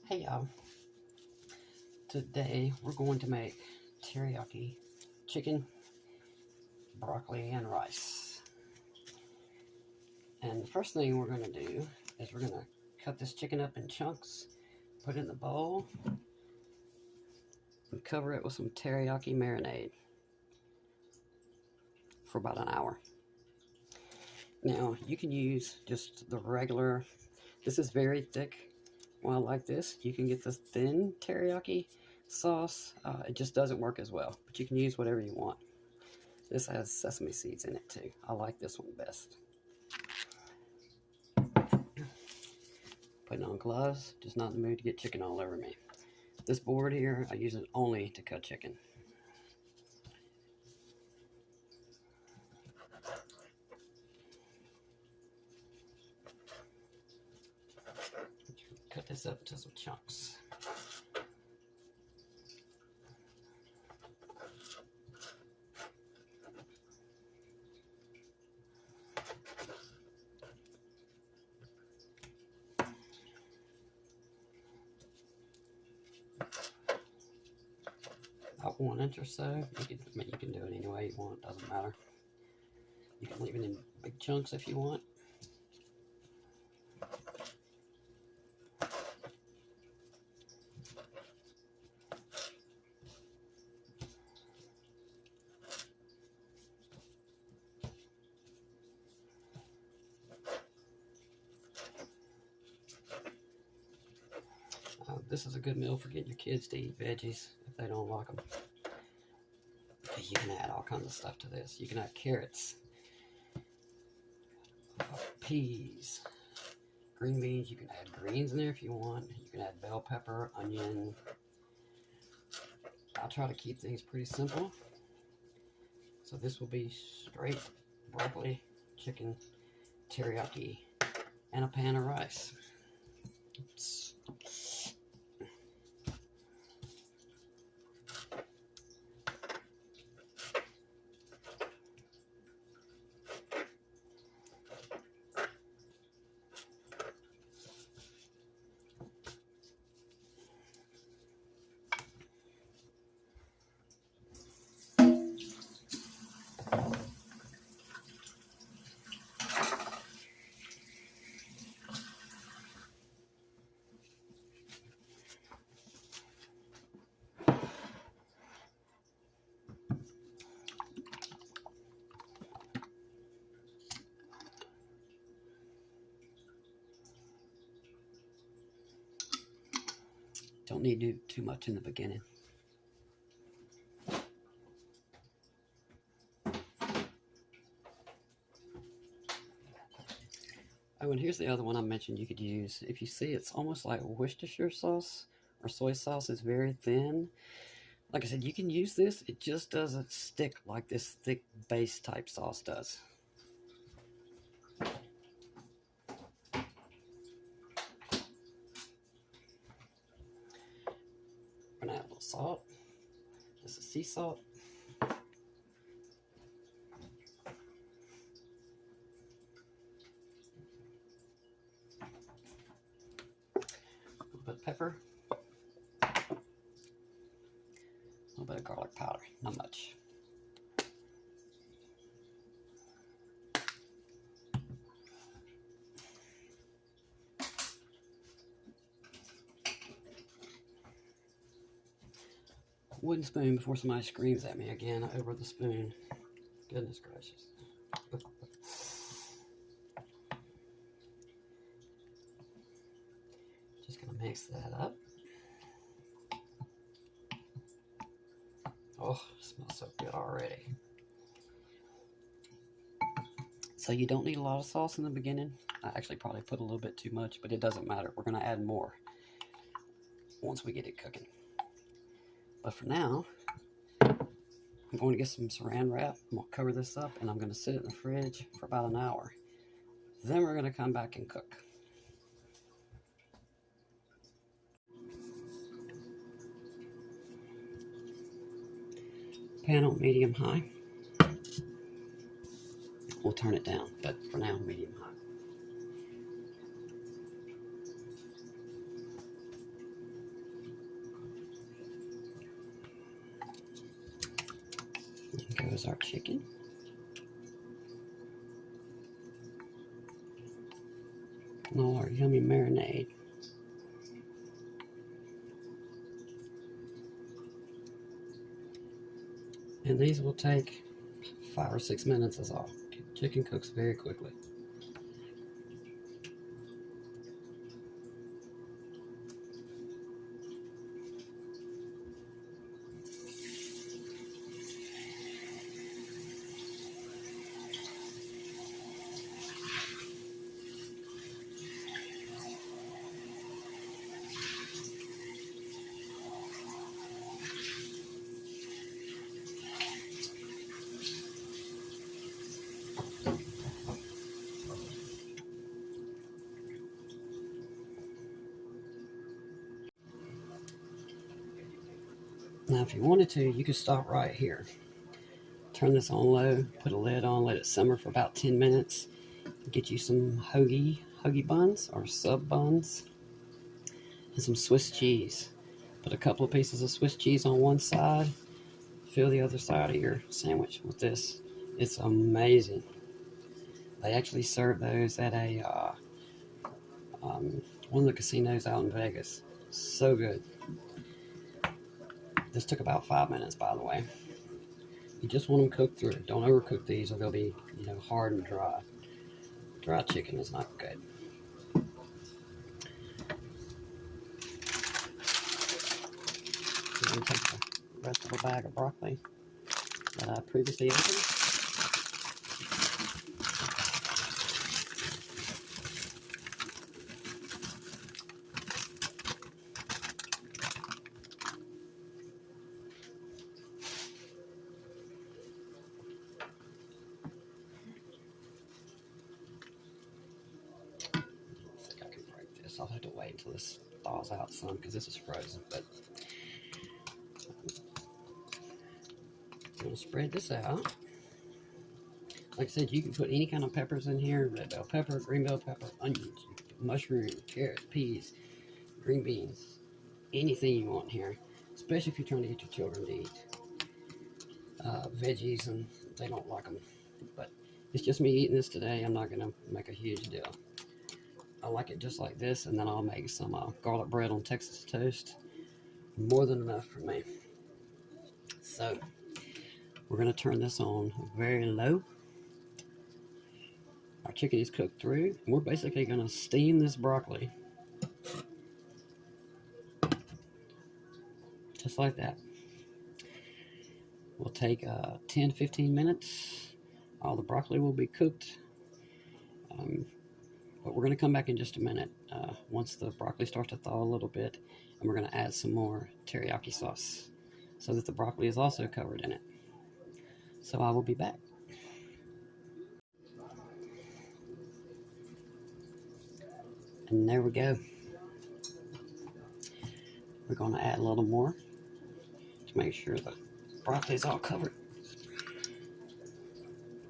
Hey y'all, today we're going to make teriyaki chicken, broccoli, and rice. And the first thing we're going to do is we're going to cut this chicken up in chunks, put it in the bowl, and cover it with some teriyaki marinade for about an hour. Now, you can use just the regular, this is very thick. Well, like this, you can get the thin teriyaki sauce. It just doesn't work as well, but you can use whatever you want. This has sesame seeds in it too. I like this one best. Putting on gloves, just not in the mood to get chicken all over me. This board here, I use it only to cut chicken. Cut this up into some chunks. About 1 inch or so. You can do it any way you want, doesn't matter. You can leave it in big chunks if you want. This is a good meal for getting your kids to eat veggies if they don't like them. You can add all kinds of stuff to this. You can add carrots, peas, green beans. You can add greens in there if you want. You can add bell pepper, onion. I try to keep things pretty simple. So this will be straight broccoli, chicken, teriyaki, and a pan of rice. Oops. Don't need to do too much in the beginning. Oh, and here's the other one I mentioned you could use. If you see, it's almost like Worcestershire sauce or soy sauce. Is very thin. Like I said, you can use this. It just doesn't stick like this thick base type sauce does. We're gonna add a little salt. This is sea salt. A little bit of pepper. A little bit of garlic powder, not much. Wooden spoon before somebody screams at me again over the spoon. Goodness gracious. Just gonna mix that up. Oh, it smells so good already. So you don't need a lot of sauce in the beginning. I actually probably put a little bit too much, but it doesn't matter. We're gonna add more once we get it cooking. But for now, I'm going to get some saran wrap. I'm going to cover this up and I'm going to sit it in the fridge for about an hour. Then we're going to come back and cook. Pan on medium high. We'll turn it down, but for now, medium high. Here's our chicken. And all our yummy marinade. And these will take 5 or 6 minutes is all. Chicken cooks very quickly. Now, if you wanted to, you could stop right here. Turn this on low, put a lid on, let it simmer for about 10 minutes. Get you some hoagie buns or sub buns and some Swiss cheese. Put a couple of pieces of Swiss cheese on one side. Fill the other side of your sandwich with this. It's amazing. They actually serve those at a one of the casinos out in Vegas. So good. This took about 5 minutes, by the way. You just want them cooked through. Don't overcook these or they'll be, hard and dry. Dry chicken is not good. I'm going to take the rest of a bag of broccoli that I previously opened. I'll have to wait until this thaws out some because this is frozen. But I'm going to spread this out. Like I said, you can put any kind of peppers in here: red bell pepper, green bell pepper, onions, mushroom, carrots, peas, green beans, anything you want here. Especially if you're trying to get your children to eat veggies and they don't like them. But it's just me eating this today. I'm not going to make a huge deal. I like it just like this, and then I'll make some garlic bread on Texas toast. More than enough for me. So we're going to turn this on very low. Our chicken is cooked through. And we're basically going to steam this broccoli. Just like that. We'll take 10-15 minutes. All the broccoli will be cooked. But we're going to come back in just a minute once the broccoli starts to thaw a little bit, and we're going to add some more teriyaki sauce so that the broccoli is also covered in it. So I will be back. And there we go. We're going to add a little more to make sure the broccoli is all covered.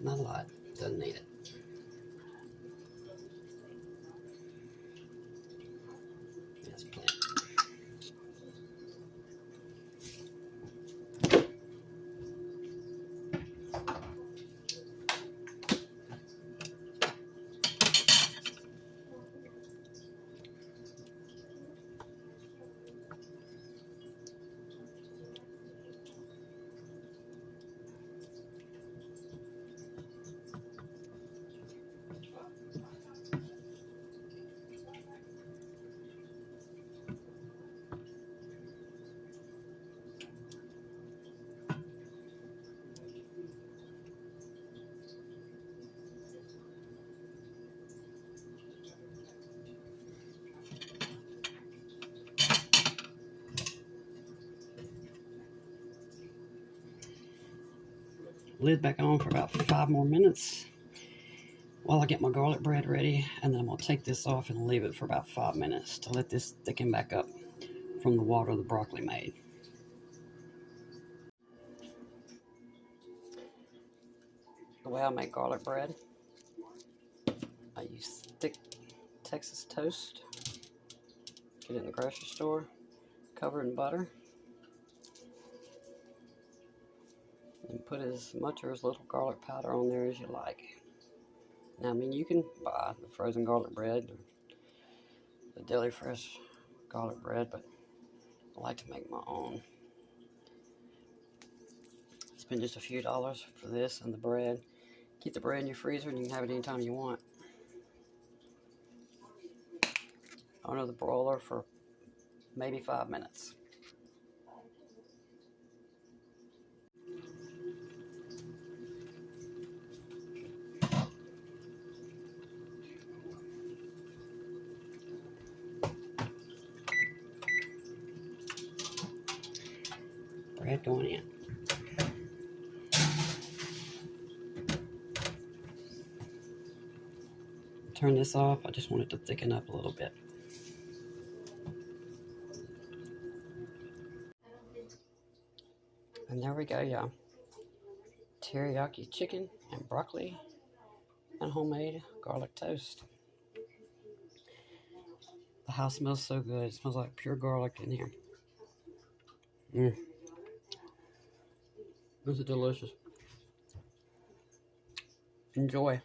Not a lot, doesn't need it. Lid back on for about 5 more minutes while I get my garlic bread ready, and then I'm going to take this off and leave it for about 5 minutes to let this thicken back up from the water the broccoli made. The way I make garlic bread, I use thick Texas toast. Get it in the grocery store, covered in butter. And put as much or as little garlic powder on there as you like. Now, I mean, you can buy the frozen garlic bread, or the deli fresh garlic bread, but I like to make my own. Spend just a few dollars for this and the bread. Keep the bread in your freezer and you can have it anytime you want. Under the broiler for maybe 5 minutes. Bread going in. Turn this off. I just want it to thicken up a little bit. And there we go, y'all. Teriyaki chicken and broccoli and homemade garlic toast. The house smells so good. It smells like pure garlic in here. This is delicious. Enjoy.